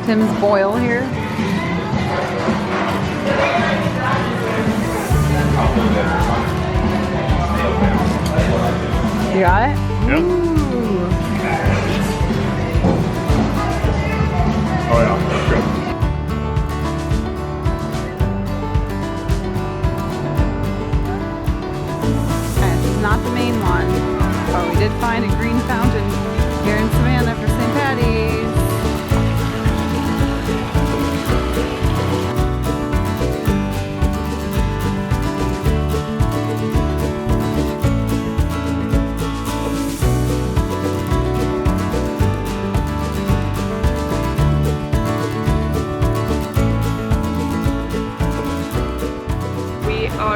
Tim's boil here. You got it? Yep. Ooh. Oh yeah, that's good. Okay, this is not the main one, but we did find a green fountain here in Savannah for St. Patty's.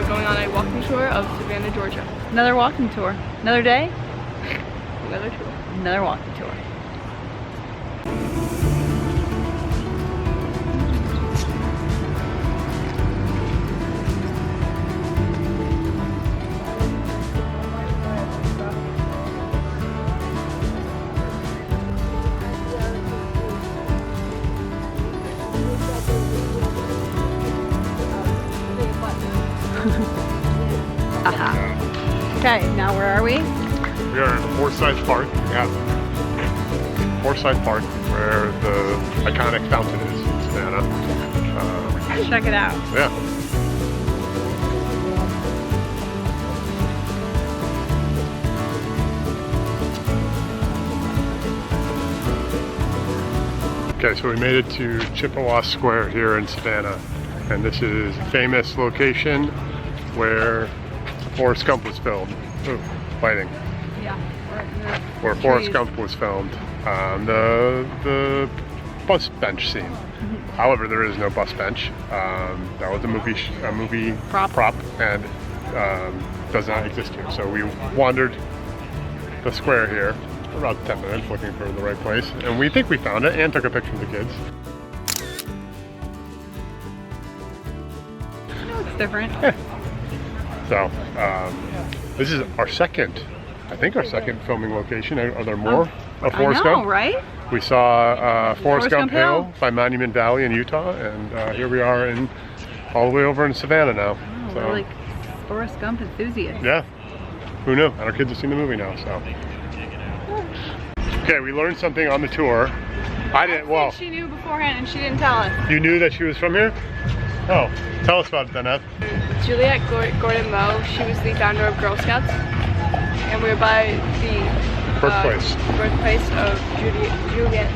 Going on a walking tour of Savannah, Georgia. Another walking tour. Another day? Another tour. Another walking tour. Okay, now where are we? We are in Forsyth Park. Yeah. Forsyth Park, where the iconic fountain is in Savannah. Check it out. Yeah. Okay, so we made it to Chippewa Square here in Savannah, and this is a famous location where Forrest Gump was filmed. Ooh, lighting. Yeah. Where Forrest Gump was filmed. The bus bench scene. However, there is no bus bench. That was a movie prop and does not exist here. So we wandered the square here for about 10 minutes looking for the right place, and we think we found it and took a picture of the kids. It looks different. Yeah. So this is our second, I think our second filming location. Are there more of Forrest Gump? Right? We saw Forrest Gump Hill Hill by Monument Valley in Utah, and here we are all the way over in Savannah now. Oh, So we're like Forrest Gump enthusiasts. yeah, who knew? And our kids have seen the movie now, so. Okay, we learned something on the tour. I didn't, well. She knew beforehand and she didn't tell us. You knew that she was from here? Oh, tell us about it then, Ed. Juliet Gordon Moe, she was the founder of Girl Scouts, and we're by the birthplace of Juliet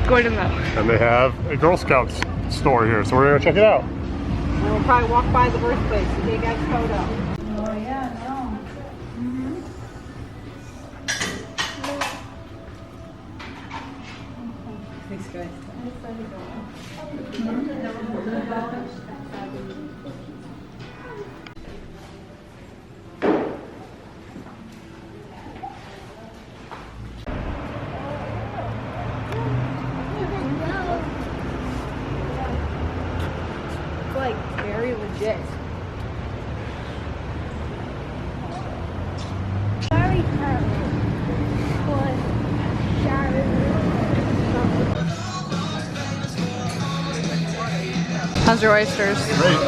Gordon Moe. And they have a Girl Scouts store here, so we're gonna check it out. And we'll probably walk by the birthplace to take a photo. Oh yeah, no. Thanks guys. It's like very legit. How's your oysters? Great.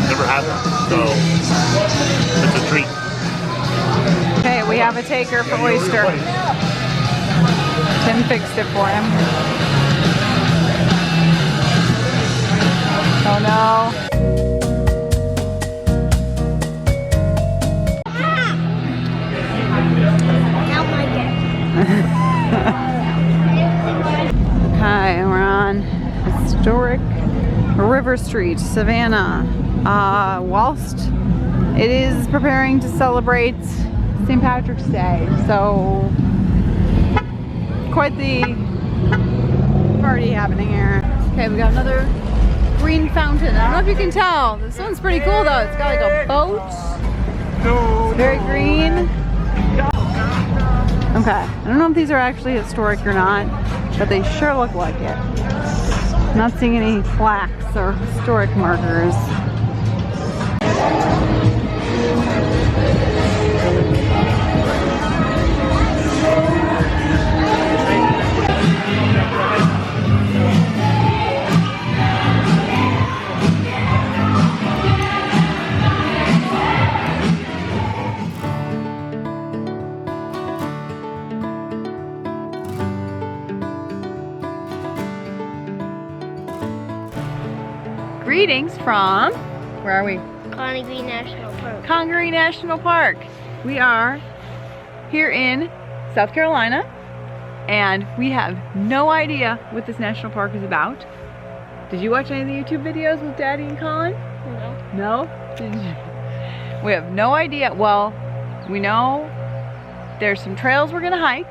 Never had them, so it's a treat. Okay, we have a taker for oyster. Tim fixed it for him. Oh no. Okay, we're on historic River Street, Savannah. Whilst it is preparing to celebrate St. Patrick's Day, so quite the party happening here. Okay, we got another green fountain. I don't know if you can tell. This one's pretty cool though. It's got like a boat. It's very green. Okay, I don't know if these are actually historic or not, but they sure look like it. I'm not seeing any plaques or historic markers. Greetings from, where are we? Congaree National Park. Congaree National Park. We are here in South Carolina, and we have no idea what this national park is about. Did you watch any of the YouTube videos with Daddy and Colin? No. No? Did you? We have no idea. Well, we know there's some trails we're gonna hike.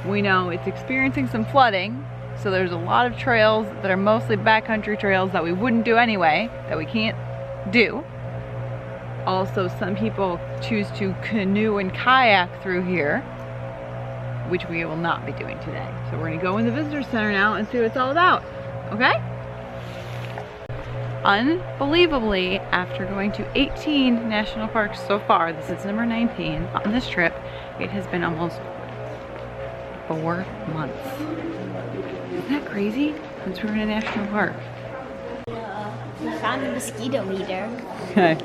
We know it's experiencing some flooding. So there's a lot of trails that are mostly backcountry trails that we wouldn't do anyway, that we can't do. Also, some people choose to canoe and kayak through here, which we will not be doing today. So we're gonna go in the visitor center now and see what it's all about, okay? Unbelievably, after going to 18 national parks so far, this is number 19 on this trip, it has been almost 4 months. Isn't that crazy? Since we're in a national park. We found a mosquito meter. Okay.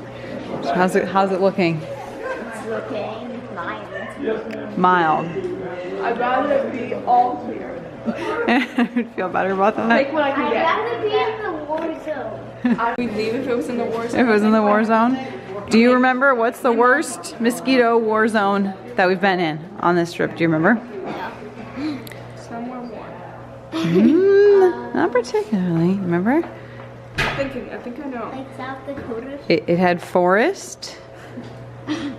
So how's it looking? It's looking mild. Mild. I'd rather it be all clear. I'd feel better about that. Take what I can I'd get. rather be in the war zone. We'd leave if it was in the war zone. If it was in the war zone. Do you remember what's the worst mosquito war zone that we've been in on this trip? Do you remember? Somewhere warm. Not particularly. Remember? I think I know. Like South Dakota. It had forest. You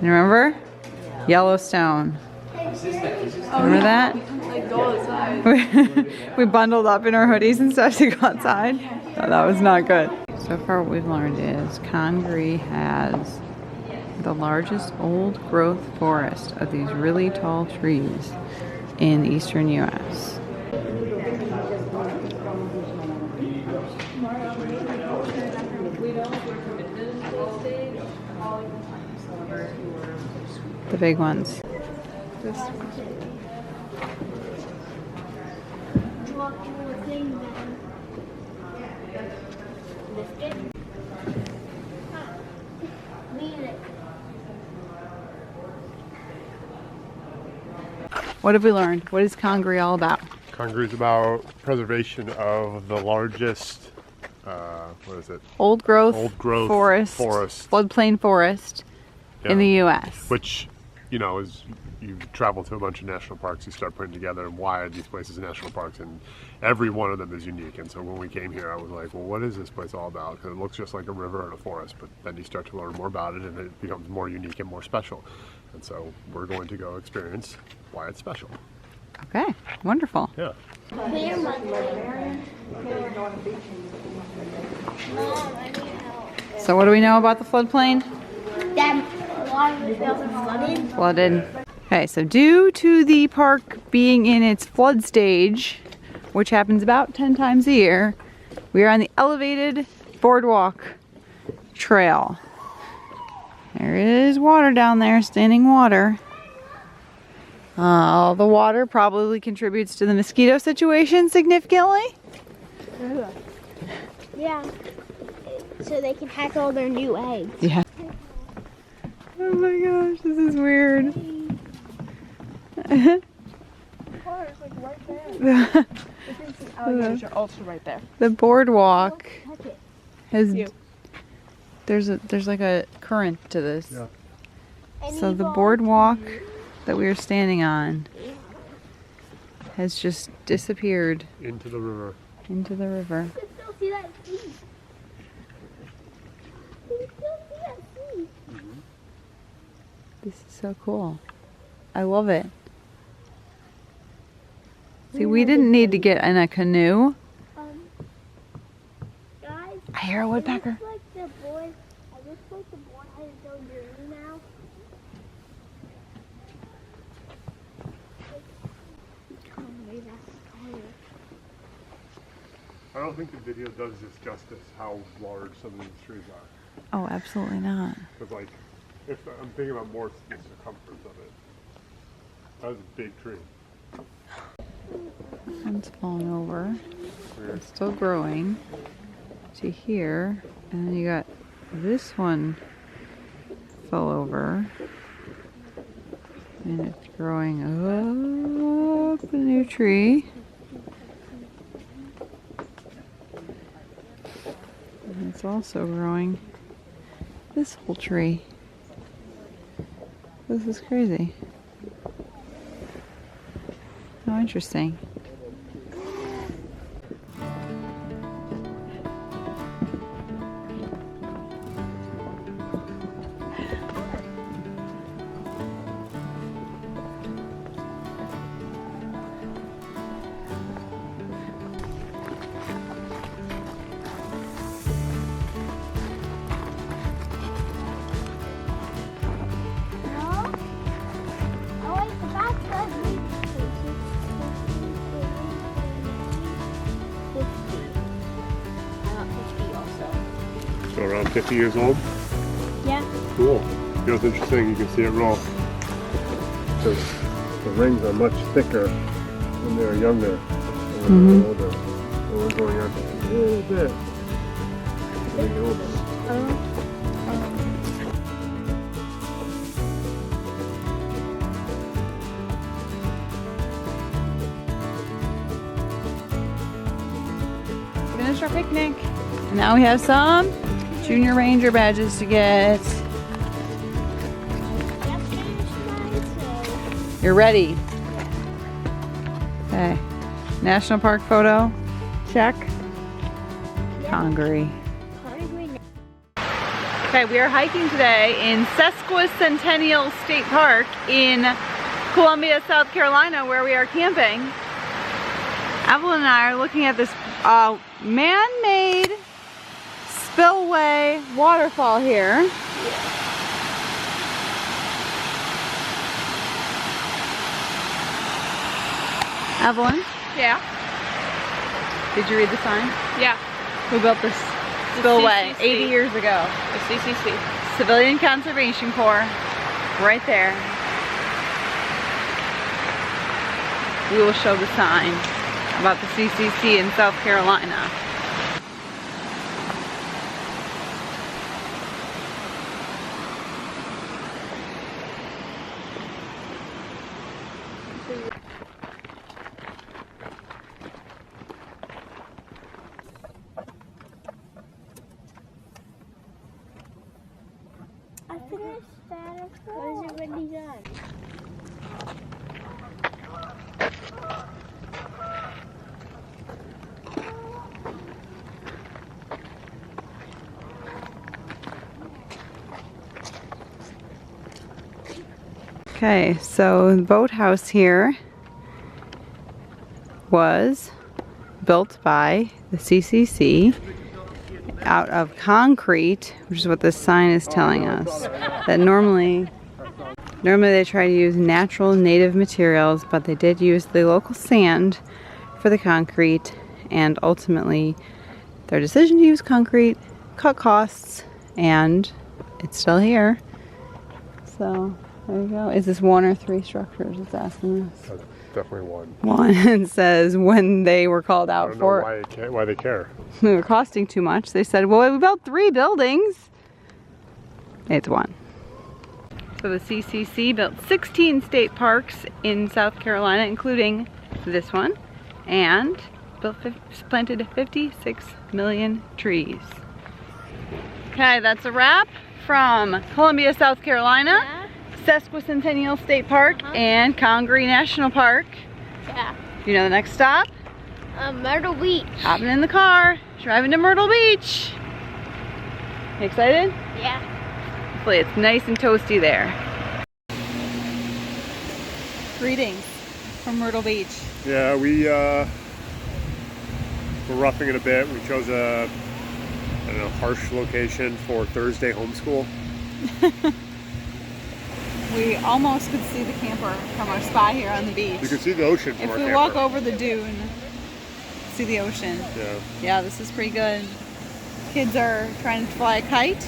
remember? Yellowstone. Remember that? Like go outside. We bundled up in our hoodies and stuff to go outside. Oh, that was not good. So far what we've learned is Congaree has the largest old growth forest of these really tall trees in the eastern US. The big ones. What have we learned? What is Congaree all about? Congaree is about preservation of the largest, what is it? Old growth forest, floodplain forest in the US. Which, you know, is you travel to a bunch of national parks, you start putting together why are these places national parks, and every one of them is unique. And so when we came here, I was like, well, what is this place all about? Because it looks just like a river and a forest, but then you start to learn more about it and it becomes more unique and more special. And so we're going to go experience why it's special. Okay, wonderful. Yeah. So what do we know about the floodplain? That a lot of the trails are flooded. Flooded. Okay, so due to the park being in its flood stage, which happens about 10 times a year, we are on the elevated boardwalk trail. There is water down there, standing water. The water probably contributes to the mosquito situation significantly. Yeah. So they can hatch all their new eggs. Yeah. Oh my gosh, this is weird. Alligators are also right there. The boardwalk has there's like a current to this. Yeah. So the boardwalk that we are standing on has just disappeared Into the river. into the river. You can still see that sea. You can still see that sea. This is so cool. I love it. See, we didn't need to get in a canoe. Guys, I hear a woodpecker. it looks like the board has no journey now. I don't think the video does this justice how large some of these trees are. Oh, absolutely not. Because like, if I'm thinking about more the circumference of it. That was a big tree. One's fallen over. It's still growing to here. And then you got this one fell over. And it's growing up a new tree. It's also growing this whole tree. This is crazy. How interesting. So around 50 years old? Yeah. Cool. You know, it's interesting, you can see it roll. Because the rings are much thicker when they're younger and when they're older. So we're going out just a little bit. When they get older. Finished our picnic. And now we have some Junior Ranger badges to get. You're ready. Okay. National Park photo. Check. Congaree. Okay, we are hiking today in Sesquicentennial State Park in Columbia, South Carolina, where we are camping. Evelyn and I are looking at this man-made spillway waterfall here. Evelyn? Yeah. Did you read the sign? Yeah. Who built this spillway CCC. 80 years ago? The CCC. Civilian Conservation Corps. Right there. We will show the sign about the CCC in South Carolina. I finished that. What is it when he's done? Okay, so the boathouse here was built by the CCC out of concrete, which is what this sign is telling us. That normally they try to use natural native materials, but they did use the local sand for the concrete, and ultimately their decision to use concrete cut costs, and it's still here. So there you go. Is this one or three structures? It's asking us. Definitely one. One. It says when they were called out for Why they care. we were costing too much, they said, well, we built 3 buildings. It's one. So the CCC built 16 state parks in South Carolina, including this one, and planted 56 million trees. Okay, that's a wrap from Columbia, South Carolina. Yeah. Sesquicentennial State Park and Congaree National Park. Yeah. You know the next stop? Myrtle Beach. Hopping in the car, driving to Myrtle Beach. You excited? Yeah. Hopefully it's nice and toasty there. Greetings from Myrtle Beach. Yeah, we're roughing it a bit. We chose a, I don't know, harsh location for Thursday homeschool. We almost could see the camper from our spot here on the beach. You can see the ocean from If our we camper. walk over the dune, see the ocean. Yeah. Yeah, this is pretty good. Kids are trying to fly a kite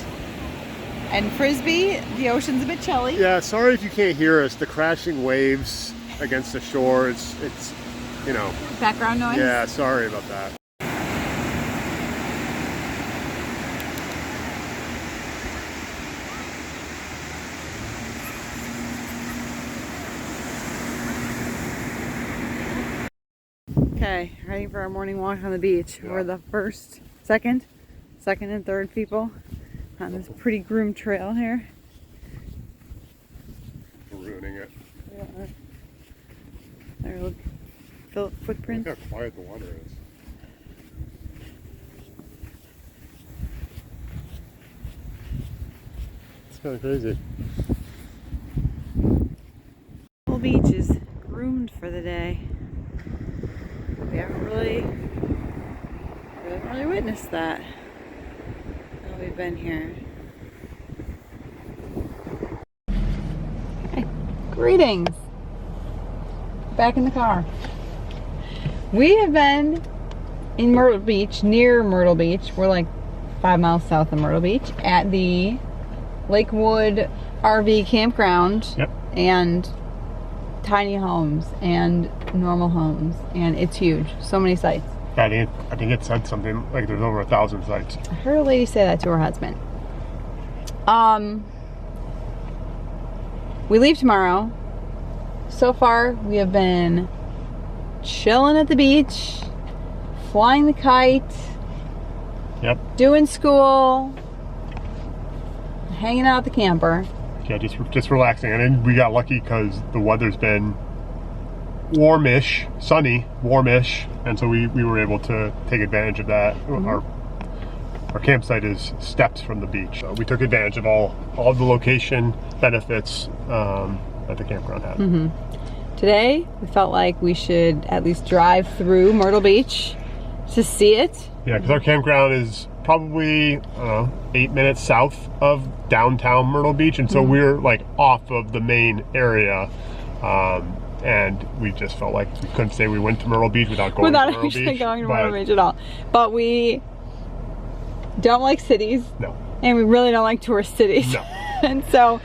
and frisbee. The ocean's a bit chilly. Yeah, sorry if you can't hear us. The crashing waves against the shore, it's you know. Background noise? Yeah, sorry about that. Okay, ready for our morning walk on the beach. Yeah. We're the second second and third people on this pretty groomed trail here. We're ruining it. There, look, footprints. Look how quiet the water is. It's kind of crazy. Myrtle Beach is groomed for the day. We haven't really witnessed that while we've been here. Hi. Greetings. Back in the car. We have been in Myrtle Beach, near Myrtle Beach. We're like 5 miles south of Myrtle Beach at the Lakewood RV campground. Yep. And tiny homes and normal homes, and it's huge. So many sites. I think it said something like there's over 1,000 sites. I heard a lady say that to her husband. We leave tomorrow. So far, we have been chilling at the beach, flying the kite, Yep. doing school, hanging out at the camper. Yeah, just relaxing. And then we got lucky because the weather's been warmish, sunny, warmish, and so we were able to take advantage of that. Our campsite is steps from the beach, so we took advantage of all the location benefits that the campground had. Today, we felt like we should at least drive through Myrtle Beach to see it. Yeah, because our campground is probably, I don't know, 8 minutes south of downtown Myrtle Beach, and so we're like off of the main area. And we just felt like we couldn't say we went to Myrtle Beach without going to Myrtle Beach. Without actually going to Myrtle Beach at all. But we don't like cities. No. And we really don't like tourist cities. No. And so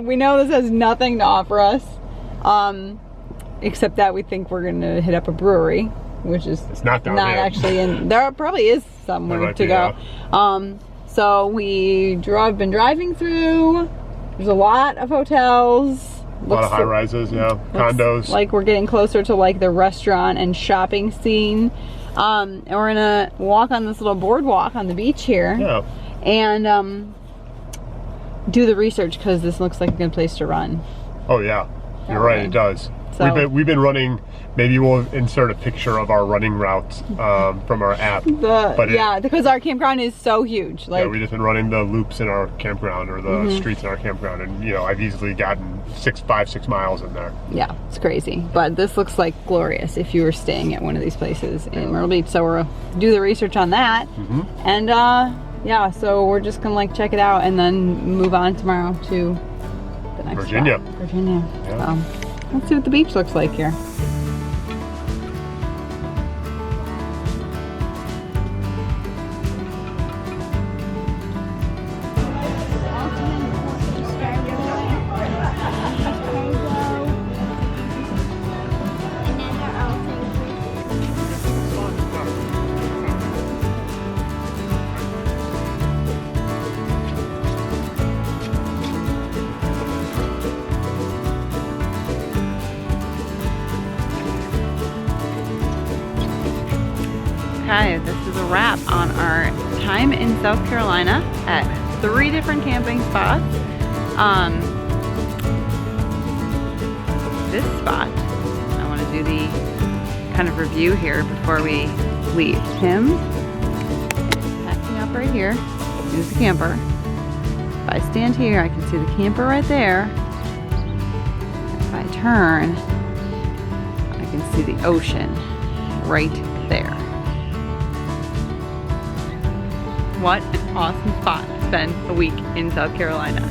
we know this has nothing to offer us, except that we think we're going to hit up a brewery, which is It's not down here. actually in. There probably is somewhere to go. So we been driving through. There's a lot of hotels. A lot of high rises, yeah, condos. Like we're getting closer to like the restaurant and shopping scene. And we're gonna walk on this little boardwalk on the beach here. Yeah. And do the research because this looks like a good place to run. Oh yeah, you're right. It does. So, We've been running. Maybe we'll insert a picture of our running routes from our app. Because our campground is so huge. Like, yeah, we've just been running the loops in our campground or the streets in our campground, and I've easily gotten 6 miles in there. Yeah, it's crazy. But this looks like glorious if you were staying at one of these places in Myrtle Beach. So we'll do the research on that, and yeah, so we're just gonna like check it out and then move on tomorrow to the next Virginia. spot. Virginia. Yeah. Let's see what the beach looks like here. Okay, this is a wrap on our time in South Carolina at 3 different camping spots. This spot, I want to do the kind of review here before we leave. Tim is packing up right here. Here's the camper. If I stand here, I can see the camper right there. If I turn, I can see the ocean right there. What an awesome spot to spend a week in South Carolina.